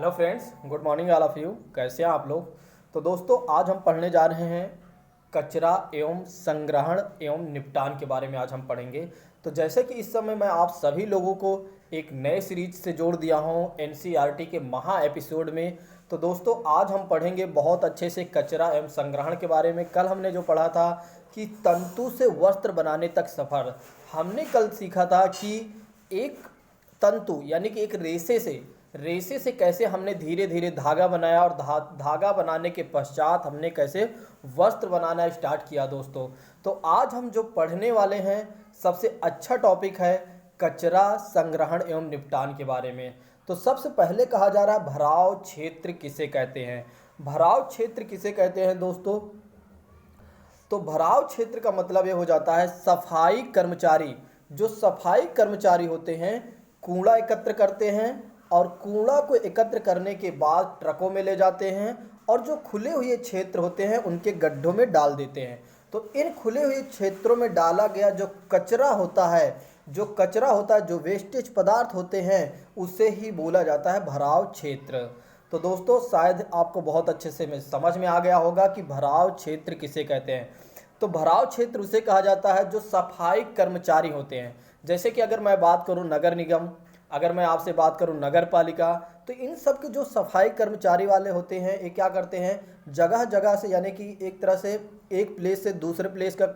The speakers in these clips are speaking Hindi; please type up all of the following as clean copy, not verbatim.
Hello friends, good morning all of you. कैसे हैं आप लोग। तो दोस्तों, आज हम पढ़ने जा रहे हैं कचरा एवं संग्रहण एवं निपटान के बारे में। आज हम पढ़ेंगे। तो जैसे कि इस समय मैं आप सभी लोगों को एक नए सीरीज से जोड़ दिया हूं एनसीईआरटी के महा एपिसोड में। तो दोस्तों, आज हम पढ़ेंगे बहुत अच्छे से कचरा एवं संग्रहण के बारे में। कल हमने जो पढ़ा था कि तंतु से वस्त्र बनाने तक सफ़र, हमने कल सीखा था कि एक तंतु यानी कि एक रेशे से कैसे हमने धीरे धीरे धागा बनाया और धागा बनाने के पश्चात हमने कैसे वस्त्र बनाना स्टार्ट किया दोस्तों। तो आज हम जो पढ़ने वाले हैं, सबसे अच्छा टॉपिक है कचरा संग्रहण एवं निपटान के बारे में। तो सबसे पहले कहा जा रहा है भराव क्षेत्र किसे कहते हैं। भराव क्षेत्र किसे कहते हैं दोस्तों। तो भराव क्षेत्र का मतलब ये हो जाता है सफाई कर्मचारी, जो सफाई कर्मचारी होते हैं कूड़ा एकत्र करते हैं और कूड़ा को एकत्र करने के बाद ट्रकों में ले जाते हैं और जो खुले हुए क्षेत्र होते हैं उनके गड्ढों में डाल देते हैं। तो इन खुले हुए क्षेत्रों में डाला गया जो कचरा होता है, जो वेस्टेज पदार्थ होते हैं, उसे ही बोला जाता है भराव क्षेत्र। तो दोस्तों, शायद आपको बहुत अच्छे से समझ में आ गया होगा कि भराव क्षेत्र किसे कहते हैं। तो भराव क्षेत्र उसे कहा जाता है जो सफाई कर्मचारी होते हैं। जैसे कि अगर मैं बात करूं नगर निगम, अगर मैं आपसे बात करूं नगर पालिका, तो इन सब के जो सफाई कर्मचारी वाले होते हैं, ये क्या करते हैं, जगह जगह से, यानी कि एक तरह से एक प्लेस से दूसरे प्लेस का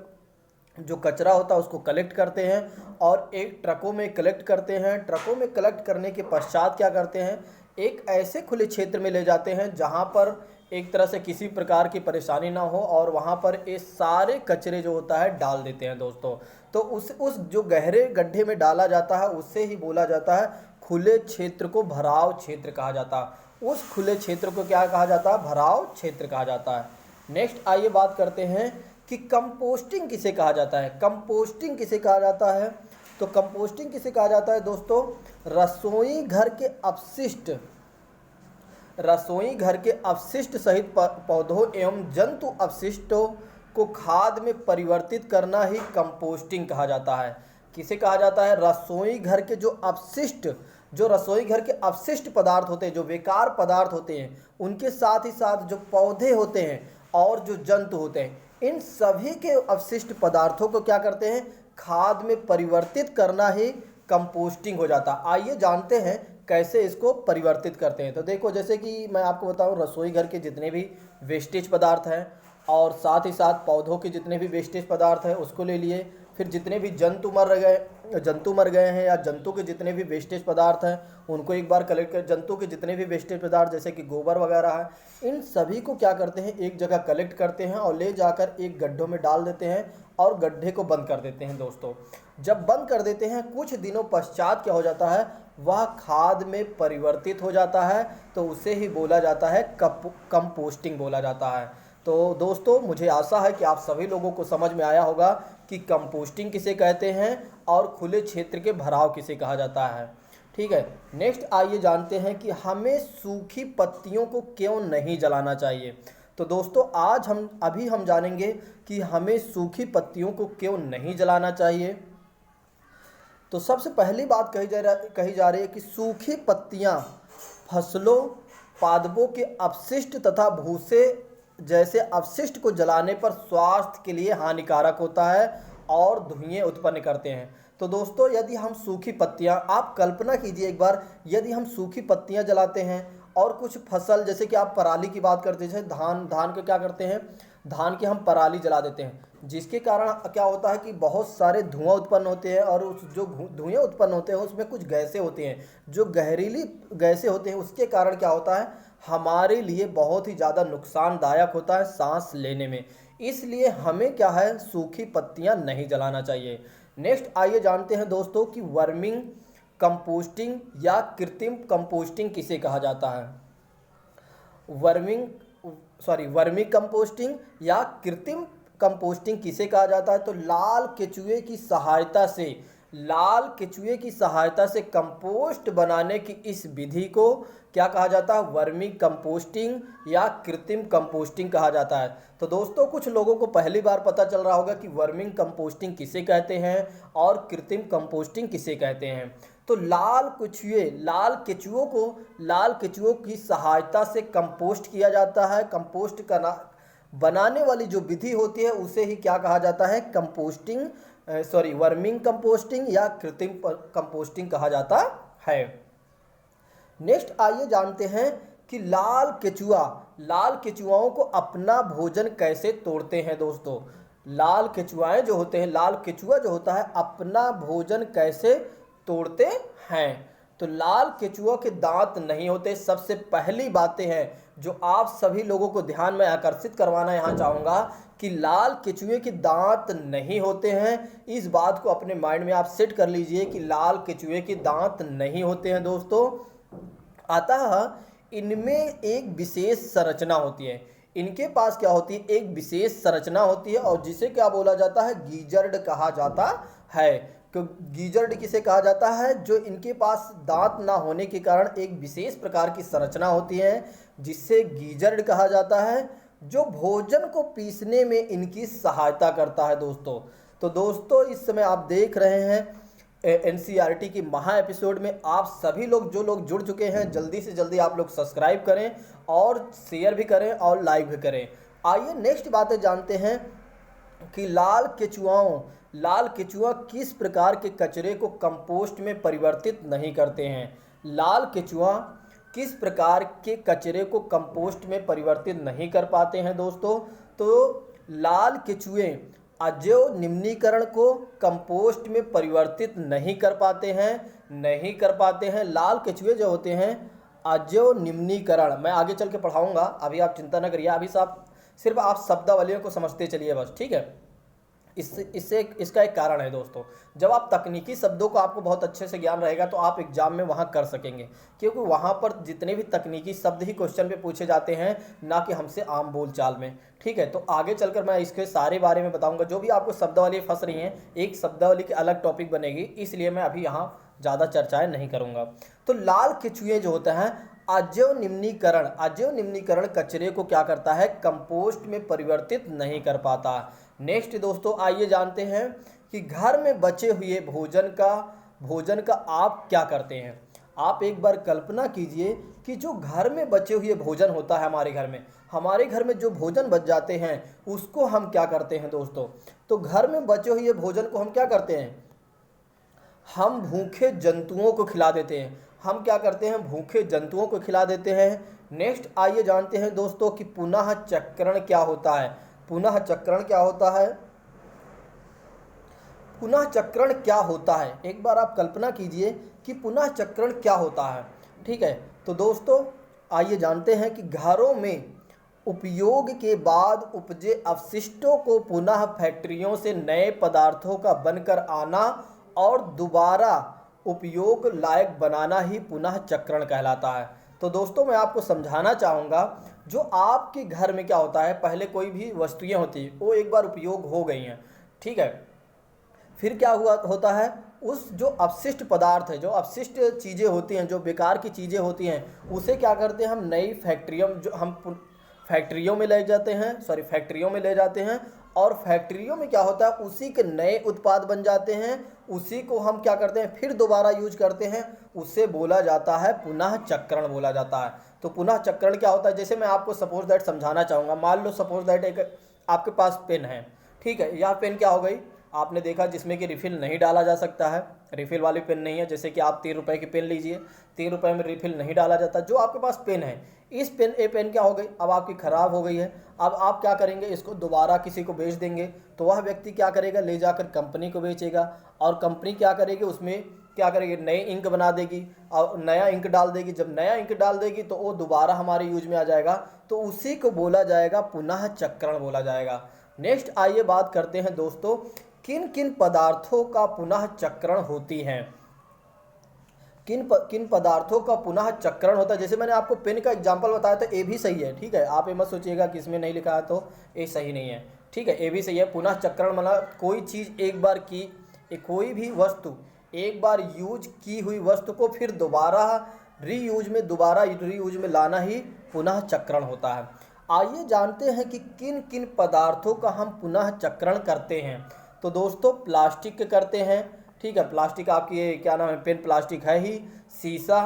जो कचरा होता है उसको कलेक्ट करते हैं और एक ट्रकों में कलेक्ट करते हैं। ट्रकों में कलेक्ट करने के पश्चात क्या करते हैं, एक ऐसे खुले क्षेत्र में ले जाते हैं जहां पर एक तरह से किसी प्रकार की परेशानी ना हो और वहां पर ये सारे कचरे जो होता है डाल देते हैं दोस्तों। तो उस जो गहरे गड्ढे में डाला जाता है उससे ही बोला जाता है खुले क्षेत्र को भराव क्षेत्र कहा जाता है। उस खुले क्षेत्र को क्या कहा जाता है, भराव क्षेत्र कहा जाता है। नेक्स्ट आइए बात करते हैं कि कंपोस्टिंग किसे कहा जाता है। कंपोस्टिंग किसे कहा जाता है। तो कंपोस्टिंग किसे कहा जाता है दोस्तों, रसोई घर के अपशिष्ट सहित पौधों एवं जंतु अपशिष्टों को खाद में परिवर्तित करना ही कंपोस्टिंग कहा जाता है। किसे कहा जाता है, रसोई घर के जो रसोई घर के अपशिष्ट पदार्थ होते हैं, जो बेकार पदार्थ होते हैं, उनके साथ ही साथ जो पौधे होते हैं और जो जंतु होते हैं, इन सभी के अपशिष्ट पदार्थों को क्या करते हैं, खाद में परिवर्तित करना ही कंपोस्टिंग हो जाता है। आइए जानते हैं कैसे इसको परिवर्तित करते हैं। तो देखो, जैसे कि मैं आपको बताऊं, रसोई घर के जितने भी वेस्टेज पदार्थ हैं और साथ ही साथ पौधों के जितने भी वेस्टेज पदार्थ हैं उसको ले लिए, फिर जितने भी जंतु मर गए हैं या जंतु के जितने भी वेस्टेज पदार्थ हैं उनको एक बार कलेक्ट कर, जंतु के जितने भी वेस्टेज पदार्थ जैसे कि गोबर वगैरह है, इन सभी को क्या करते हैं, एक जगह कलेक्ट करते हैं और ले जाकर एक गड्ढों में डाल देते हैं और गड्ढे को बंद कर देते हैं दोस्तों। जब बंद कर देते हैं, कुछ दिनों पश्चात क्या हो जाता है, वह खाद में परिवर्तित हो जाता है। तो उसे ही बोला जाता है कंपोस्टिंग बोला जाता है। तो दोस्तों, मुझे आशा है कि आप सभी लोगों को समझ में आया होगा कि कंपोस्टिंग किसे कहते हैं और खुले क्षेत्र के भराव किसे कहा जाता है। ठीक है, नेक्स्ट आइए जानते हैं कि हमें सूखी पत्तियों को क्यों नहीं जलाना चाहिए। तो दोस्तों, आज हम जानेंगे कि हमें सूखी पत्तियों को क्यों नहीं जलाना चाहिए। तो सबसे पहली बात कही जा रही है कि सूखी पत्तियां फसलों, पादपों के अपशिष्ट तथा भूसे जैसे अपशिष्ट को जलाने पर स्वास्थ्य के लिए हानिकारक होता है और धुएं उत्पन्न करते हैं। तो दोस्तों, यदि हम सूखी पत्तियां, आप कल्पना कीजिए एक बार, यदि हम सूखी पत्तियां जलाते हैं और कुछ फसल, जैसे कि आप पराली की बात करते हैं, धान के क्या करते हैं, धान की हम पराली जला देते हैं, जिसके कारण क्या होता है कि बहुत सारे धुआं उत्पन्न होते हैं और उस जो धुएं उत्पन्न होते हैं उसमें कुछ गैसें होती हैं, जो जहरीली गैसें होती हैं। उसके कारण क्या होता है, हमारे लिए बहुत ही ज़्यादा नुकसानदायक होता है सांस लेने में। इसलिए हमें क्या है, सूखी पत्तियां नहीं जलाना चाहिए। नेक्स्ट आइए जानते हैं दोस्तों कि वर्मिंग कंपोस्टिंग या कृत्रिम कंपोस्टिंग किसे कहा जाता है। वर्मी कंपोस्टिंग या कृत्रिम कंपोस्टिंग किसे कहा जाता है। तो लाल केचुए की सहायता से कंपोस्ट बनाने की इस विधि को क्या कहा जाता है, वर्मी कंपोस्टिंग या कृत्रिम कंपोस्टिंग कहा जाता है। तो दोस्तों, कुछ लोगों को पहली बार पता चल रहा होगा कि वर्मिंग कंपोस्टिंग किसे कहते हैं और कृत्रिम कंपोस्टिंग किसे कहते हैं। तो लाल केचुओं की सहायता से कंपोस्ट किया जाता है। कंपोस्ट करना बनाने वाली जो विधि होती है उसे ही क्या कहा जाता है, वर्मिंग कंपोस्टिंग या कृत्रिम कंपोस्टिंग कहा जाता है। नेक्स्ट आइए जानते हैं कि लाल केचुआओं को अपना भोजन कैसे तोड़ते हैं। दोस्तों, लाल केचुआ जो होता है अपना भोजन कैसे तोड़ते हैं। तो लाल केचुआ के दांत नहीं होते। सबसे पहली बातें हैं जो आप सभी लोगों को ध्यान में आकर्षित करवाना यहाँ चाहूँगा कि लाल केचुए के दांत नहीं होते हैं। इस बात को अपने माइंड में आप सेट कर लीजिए कि लाल केचुए के दांत नहीं होते हैं दोस्तों। अतः इनमें एक विशेष संरचना होती है। इनके पास क्या होती है, एक विशेष संरचना होती है और जिसे क्या बोला जाता है, गीजर्ड कहा जाता है। गीजर्ड किसे कहा जाता है, जो इनके पास दांत ना होने के कारण एक विशेष प्रकार की संरचना होती है जिससे गीजर्ड कहा जाता है, जो भोजन को पीसने में इनकी सहायता करता है। तो दोस्तों इस समय आप देख रहे हैं एनसीईआरटी की महा एपिसोड में। आप सभी लोग जो लोग जुड़ चुके हैं जल्दी से जल्दी आप लोग सब्सक्राइब करें और शेयर भी करें और लाइक भी करें। आइए नेक्स्ट बातें जानते हैं कि लाल केचुआ किस प्रकार के कचरे को कंपोस्ट में परिवर्तित नहीं करते हैं। लाल केचुआ किस प्रकार के कचरे को कंपोस्ट में परिवर्तित नहीं कर पाते हैं दोस्तों। तो लाल केचुए अजैव निम्नीकरण को कंपोस्ट में परिवर्तित नहीं कर पाते हैं। लाल केचुए जो होते हैं अजैव निम्नीकरण, मैं आगे चल के पढ़ाऊँगा, अभी आप चिंता न करिए, अभी सिर्फ आप शब्दावलियों को समझते चलिए बस, ठीक है। इसका एक कारण है दोस्तों, जब आप तकनीकी शब्दों को आपको बहुत अच्छे से ज्ञान रहेगा तो आप एग्जाम में वहाँ कर सकेंगे, क्योंकि वहाँ पर जितने भी तकनीकी शब्द ही क्वेश्चन पे पूछे जाते हैं, ना कि हमसे आम बोलचाल में, ठीक है। तो आगे चलकर मैं इसके सारे बारे में बताऊंगा। जो भी आपको शब्दावली फंस रही हैं, एक शब्दावली की अलग टॉपिक बनेगी, इसलिए मैं अभी यहाँ ज़्यादा चर्चाएँ नहीं करूँगा। तो लाल केचुए जो होते हैं अजैव निम्नीकरण कचरे को क्या करता है, कंपोस्ट में परिवर्तित नहीं कर पाता। नेक्स्ट दोस्तों आइए जानते हैं कि घर में बचे हुए भोजन का आप क्या करते हैं। आप एक बार कल्पना कीजिए कि जो घर में बचे हुए भोजन होता है हमारे घर में जो भोजन बच जाते हैं उसको हम क्या करते हैं दोस्तों। तो घर में बचे हुए भोजन को हम क्या करते हैं, हम भूखे जंतुओं को खिला देते हैं। हम क्या करते हैं, भूखे जंतुओं को खिला देते हैं। नेक्स्ट आइए जानते हैं दोस्तों कि पुनः चक्रण क्या होता है। पुनः चक्रण क्या होता है, एक बार आप कल्पना कीजिए कि पुनः चक्रण क्या होता है, ठीक है। तो दोस्तों आइए जानते हैं कि घरों में उपयोग के बाद उपजे अपशिष्टों को पुनः फैक्ट्रियों से नए पदार्थों का बनकर आना और दोबारा उपयोग लायक बनाना ही पुनः चक्रण कहलाता है। तो दोस्तों मैं आपको समझाना चाहूँगा, जो आपके घर में क्या होता है, पहले कोई भी वस्तुएं होती वो एक बार उपयोग हो गई हैं, ठीक है, फिर क्या होता है, उस जो अपशिष्ट पदार्थ है, जो अपशिष्ट चीज़ें होती हैं, जो बेकार की चीज़ें होती हैं, उसे क्या करते हैं हम नई फैक्ट्रियों में ले जाते हैं और फैक्ट्रियों में क्या होता है, उसी के नए उत्पाद बन जाते हैं, उसी को हम क्या करते हैं फिर दोबारा यूज करते हैं, उसे बोला जाता है पुनः चक्रण बोला जाता है। तो पुनः चक्रण क्या होता है, जैसे मैं आपको सपोज दैट समझाना चाहूँगा। मान लो सपोज दैट एक आपके पास पेन है, ठीक है, यह पेन क्या हो गई, आपने देखा जिसमें कि रिफ़िल नहीं डाला जा सकता है, रिफ़िल वाली पेन नहीं है। जैसे कि आप 3 रुपए की पेन लीजिए, 3 रुपए में रिफ़िल नहीं डाला जाता। जो आपके पास पेन है, ये पेन क्या हो गई, अब आपकी ख़राब हो गई है। अब आप क्या करेंगे, इसको दोबारा किसी को बेच देंगे, तो वह व्यक्ति क्या करेगा, ले जाकर कंपनी को बेचेगा और कंपनी क्या करेगी, उसमें क्या करेगी, नई इंक बना देगी और नया इंक डाल देगी। जब नया इंक डाल देगी तो वो दोबारा हमारे यूज में आ जाएगा, तो उसी को बोला जाएगा पुनः चक्रण बोला जाएगा। नेक्स्ट आइए बात करते हैं दोस्तों, किन किन पदार्थों का पुनः चक्रण होती हैं, किन पदार्थों का पुनः चक्रण होता है। जैसे मैंने आपको पेन का एग्जांपल बताया था, ए भी सही है, ठीक है, आप ये मत सोचिएगा कि इसमें नहीं लिखा है तो ए सही नहीं है, ठीक है, ए भी सही है। पुनः चक्रण मतलब कोई चीज़ कोई भी वस्तु एक बार यूज की हुई वस्तु को फिर दोबारा रीयूज में लाना ही पुनः चक्रण होता है। आइए जानते हैं कि किन किन पदार्थों का हम पुनः चक्रण करते हैं। तो दोस्तों प्लास्टिक के करते हैं, ठीक है। प्लास्टिक आपकी ये क्या नाम है, पेन प्लास्टिक है ही। शीशा,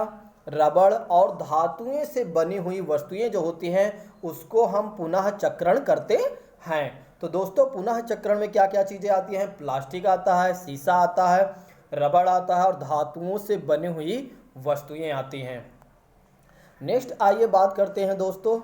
रबड़ और धातुएं से बनी हुई वस्तुएं जो होती हैं उसको हम पुनः चक्रण करते हैं। तो दोस्तों पुनः चक्रण में क्या क्या चीज़ें आती हैं, प्लास्टिक आता है, शीशा आता है, रबड़ आता है और धातुओं से बनी हुई वस्तुएं आती हैं। नेक्स्ट आइए बात करते हैं दोस्तों,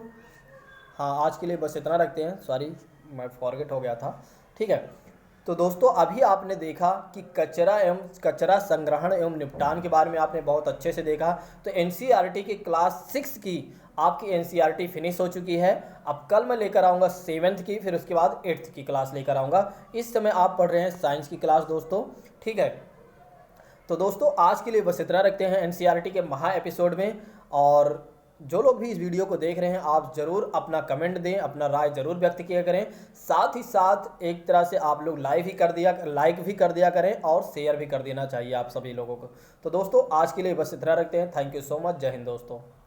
हाँ आज के लिए बस इतना रखते हैं, सॉरी मैं फॉरगेट हो गया था, ठीक है। तो दोस्तों अभी आपने देखा कि कचरा संग्रहण एवं निपटान के बारे में आपने बहुत अच्छे से देखा। तो एनसीईआरटी की क्लास 6 की आपकी एनसीईआरटी फिनिश हो चुकी है। अब कल मैं लेकर आऊँगा 7th की, फिर उसके बाद 8th की क्लास लेकर आऊँगा। इस समय आप पढ़ रहे हैं साइंस की क्लास दोस्तों, ठीक है। तो दोस्तों आज के लिए बस इतना रखते हैं एनसीईआरटी के महा एपिसोड में। और जो लोग भी इस वीडियो को देख रहे हैं आप ज़रूर अपना कमेंट दें, अपना राय ज़रूर व्यक्त किया करें। साथ ही साथ एक तरह से आप लोग लाइक भी कर दिया करें और शेयर भी कर देना चाहिए आप सभी लोगों को। तो दोस्तों आज के लिए बस इतना रखते हैं। Thank you so much. जय हिंद दोस्तों।